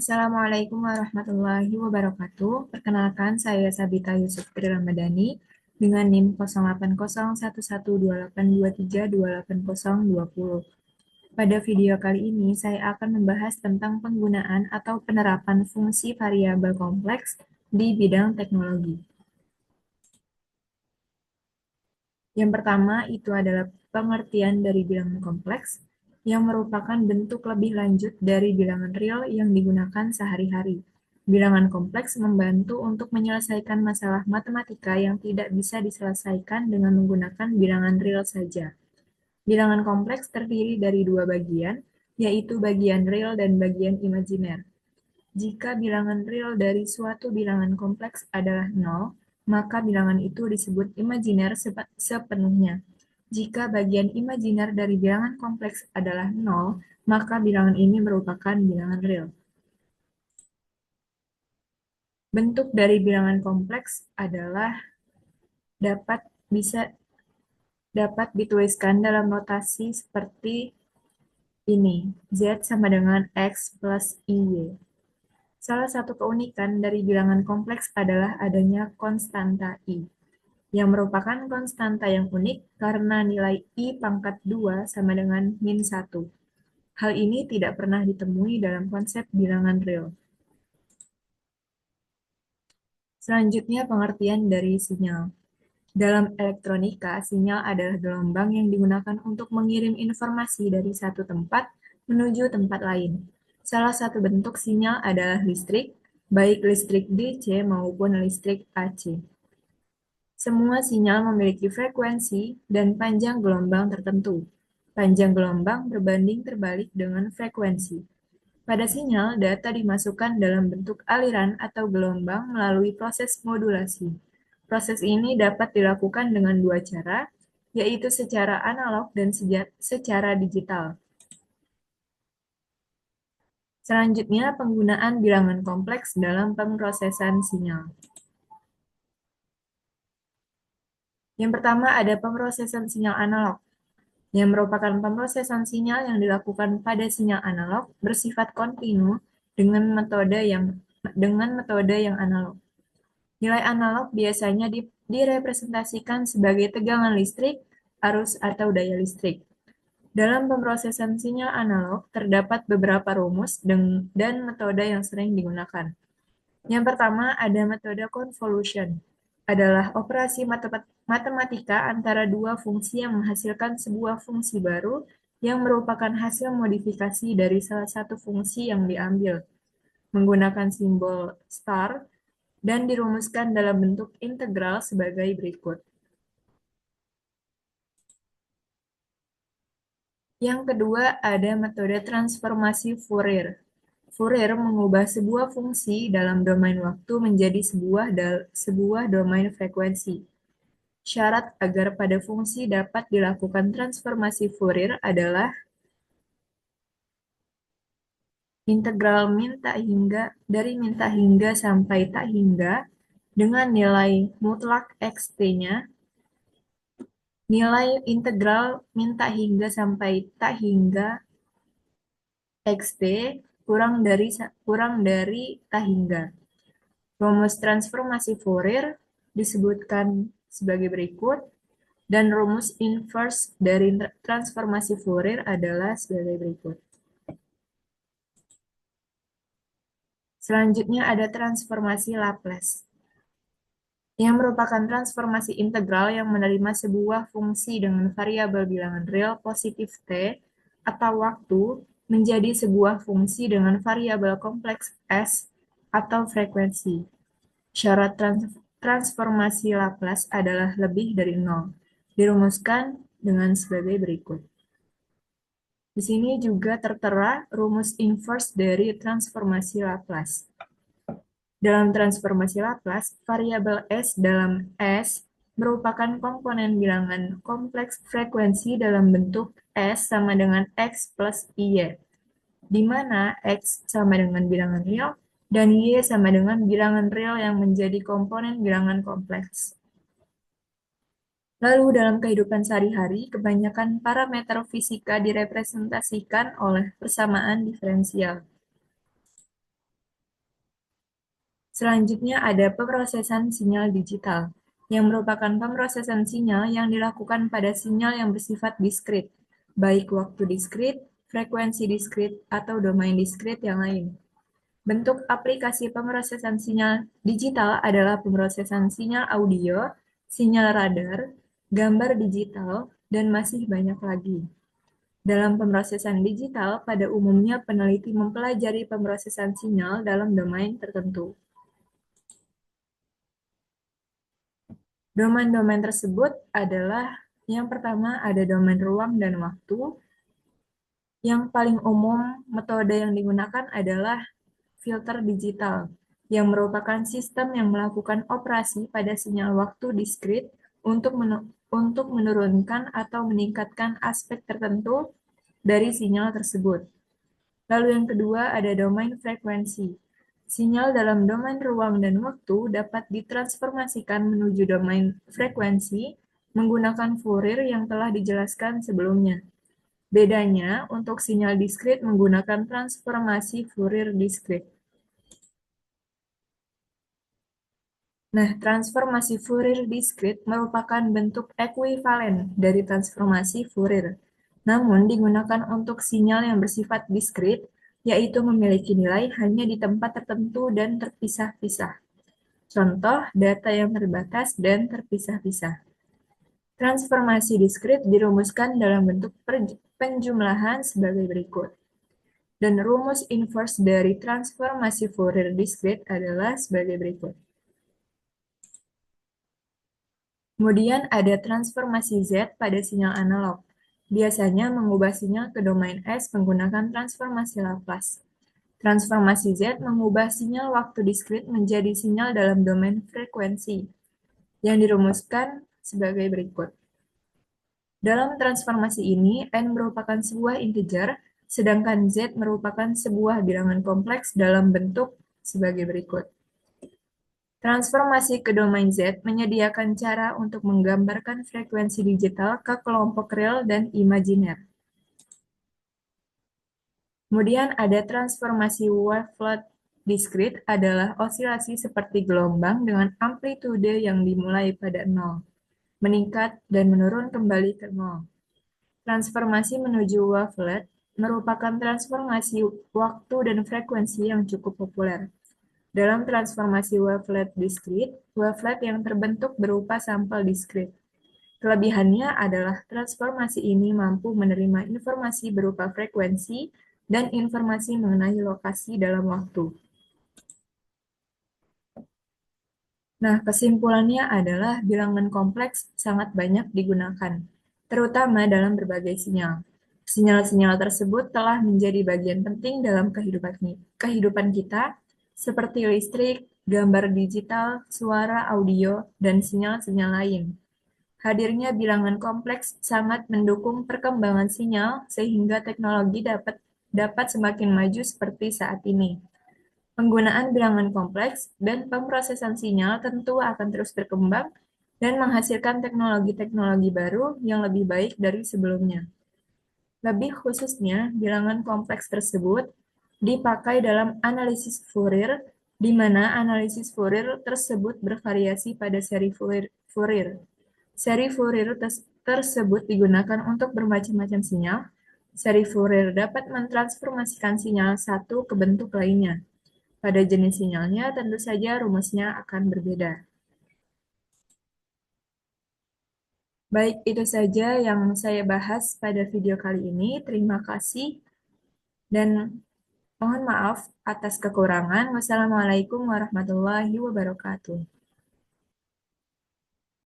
Assalamualaikum warahmatullahi wabarakatuh. Perkenalkan, saya Sabita Yusuf Tri Ramadhani dengan NIM 0801112823280020. Pada video kali ini, saya akan membahas tentang penggunaan atau penerapan fungsi variabel kompleks di bidang teknologi. Yang pertama itu adalah pengertian dari bilangan kompleks, yang merupakan bentuk lebih lanjut dari bilangan real yang digunakan sehari-hari. Bilangan kompleks membantu untuk menyelesaikan masalah matematika yang tidak bisa diselesaikan dengan menggunakan bilangan real saja. Bilangan kompleks terdiri dari dua bagian, yaitu bagian real dan bagian imajiner. Jika bilangan real dari suatu bilangan kompleks adalah 0, maka bilangan itu disebut imajiner sepenuhnya. Jika bagian imajiner dari bilangan kompleks adalah 0, maka bilangan ini merupakan bilangan real. Bentuk dari bilangan kompleks adalah dapat bisa dapat dituliskan dalam notasi seperti ini. Z sama dengan X plus IY. Salah satu keunikan dari bilangan kompleks adalah adanya konstanta I, yang merupakan konstanta yang unik karena nilai I pangkat 2 sama dengan min 1. Hal ini tidak pernah ditemui dalam konsep bilangan real. Selanjutnya, pengertian dari sinyal. Dalam elektronika, sinyal adalah gelombang yang digunakan untuk mengirim informasi dari satu tempat menuju tempat lain. Salah satu bentuk sinyal adalah listrik, baik listrik DC maupun listrik AC. Semua sinyal memiliki frekuensi dan panjang gelombang tertentu. Panjang gelombang berbanding terbalik dengan frekuensi. Pada sinyal, data dimasukkan dalam bentuk aliran atau gelombang melalui proses modulasi. Proses ini dapat dilakukan dengan dua cara, yaitu secara analog dan secara digital. Selanjutnya, penggunaan bilangan kompleks dalam pemrosesan sinyal. Yang pertama ada pemrosesan sinyal analog, yang merupakan pemrosesan sinyal yang dilakukan pada sinyal analog bersifat kontinu dengan metode yang analog. Nilai analog biasanya direpresentasikan sebagai tegangan listrik, arus, atau daya listrik. Dalam pemrosesan sinyal analog, terdapat beberapa rumus dan metode yang sering digunakan. Yang pertama ada metode convolution, adalah operasi matematika antara dua fungsi yang menghasilkan sebuah fungsi baru yang merupakan hasil modifikasi dari salah satu fungsi yang diambil, menggunakan simbol star, dan dirumuskan dalam bentuk integral sebagai berikut. Yang kedua ada metode transformasi Fourier. Fourier mengubah sebuah fungsi dalam domain waktu menjadi sebuah domain frekuensi. Syarat agar pada fungsi dapat dilakukan transformasi Fourier adalah integral dari min tak hingga sampai tak hingga dengan nilai mutlak xt-nya, nilai integral min tak hingga sampai tak hingga xt kurang dari tak hingga. Rumus transformasi Fourier disebutkan sebagai berikut, dan rumus inverse dari transformasi Fourier adalah sebagai berikut. Selanjutnya ada transformasi Laplace, yang merupakan transformasi integral yang menerima sebuah fungsi dengan variabel bilangan real positif t atau waktu menjadi sebuah fungsi dengan variabel kompleks s atau frekuensi. Syarat transformasi Laplace adalah lebih dari 0. Dirumuskan dengan sebagai berikut. Di sini juga tertera rumus inverse dari transformasi Laplace. Dalam transformasi Laplace, variabel S dalam S merupakan komponen bilangan kompleks frekuensi dalam bentuk S sama dengan X plus Y, di mana X sama dengan bilangan real dan Y sama dengan bilangan real yang menjadi komponen bilangan kompleks. Lalu dalam kehidupan sehari-hari, kebanyakan parameter fisika direpresentasikan oleh persamaan diferensial. Selanjutnya ada pemrosesan sinyal digital, yang merupakan pemrosesan sinyal yang dilakukan pada sinyal yang bersifat diskrit, baik waktu diskrit, frekuensi diskrit, atau domain diskrit yang lain. Bentuk aplikasi pemrosesan sinyal digital adalah pemrosesan sinyal audio, sinyal radar, gambar digital, dan masih banyak lagi. Dalam pemrosesan digital, pada umumnya peneliti mempelajari pemrosesan sinyal dalam domain tertentu. Domain-domain tersebut adalah yang pertama ada domain ruang dan waktu. Yang paling umum metode yang digunakan adalah filter digital, yang merupakan sistem yang melakukan operasi pada sinyal waktu diskrit untuk menurunkan atau meningkatkan aspek tertentu dari sinyal tersebut. Lalu yang kedua ada domain frekuensi. Sinyal dalam domain ruang dan waktu dapat ditransformasikan menuju domain frekuensi menggunakan Fourier yang telah dijelaskan sebelumnya. Bedanya, untuk sinyal diskrit menggunakan transformasi Fourier diskrit. Nah, transformasi Fourier diskrit merupakan bentuk ekuivalen dari transformasi Fourier, namun digunakan untuk sinyal yang bersifat diskrit, yaitu memiliki nilai hanya di tempat tertentu dan terpisah-pisah. Contoh, data yang terbatas dan terpisah-pisah. Transformasi diskrit dirumuskan dalam bentuk penjumlahan sebagai berikut. Dan rumus inverse dari transformasi Fourier diskrit adalah sebagai berikut. Kemudian ada transformasi Z pada sinyal analog. Biasanya mengubah sinyal ke domain S menggunakan transformasi Laplace. Transformasi Z mengubah sinyal waktu diskrit menjadi sinyal dalam domain frekuensi, yang dirumuskan sebagai berikut. Dalam transformasi ini, N merupakan sebuah integer, sedangkan Z merupakan sebuah bilangan kompleks dalam bentuk sebagai berikut. Transformasi ke domain Z menyediakan cara untuk menggambarkan frekuensi digital ke kelompok real dan imajiner. Kemudian ada transformasi wavelet diskrit adalah osilasi seperti gelombang dengan amplitude yang dimulai pada 0, meningkat dan menurun kembali ke 0. Transformasi menuju wavelet merupakan transformasi waktu dan frekuensi yang cukup populer. Dalam transformasi wavelet diskrit, wavelet yang terbentuk berupa sampel diskrit. Kelebihannya adalah transformasi ini mampu menerima informasi berupa frekuensi dan informasi mengenai lokasi dalam waktu. Nah, kesimpulannya adalah bilangan kompleks sangat banyak digunakan, terutama dalam berbagai sinyal. Sinyal-sinyal tersebut telah menjadi bagian penting dalam kehidupan kita, seperti listrik, gambar digital, suara audio, dan sinyal-sinyal lain. Hadirnya bilangan kompleks sangat mendukung perkembangan sinyal sehingga teknologi dapat semakin maju seperti saat ini. Penggunaan bilangan kompleks dan pemrosesan sinyal tentu akan terus berkembang dan menghasilkan teknologi-teknologi baru yang lebih baik dari sebelumnya. Lebih khususnya, bilangan kompleks tersebut dipakai dalam analisis Fourier, di mana analisis Fourier tersebut bervariasi pada seri Fourier. Seri Fourier tersebut digunakan untuk bermacam-macam sinyal. Seri Fourier dapat mentransformasikan sinyal satu ke bentuk lainnya. Pada jenis sinyalnya, tentu saja rumusnya akan berbeda. Baik, itu saja yang saya bahas pada video kali ini. Terima kasih dan mohon maaf atas kekurangan. Wassalamualaikum warahmatullahi wabarakatuh.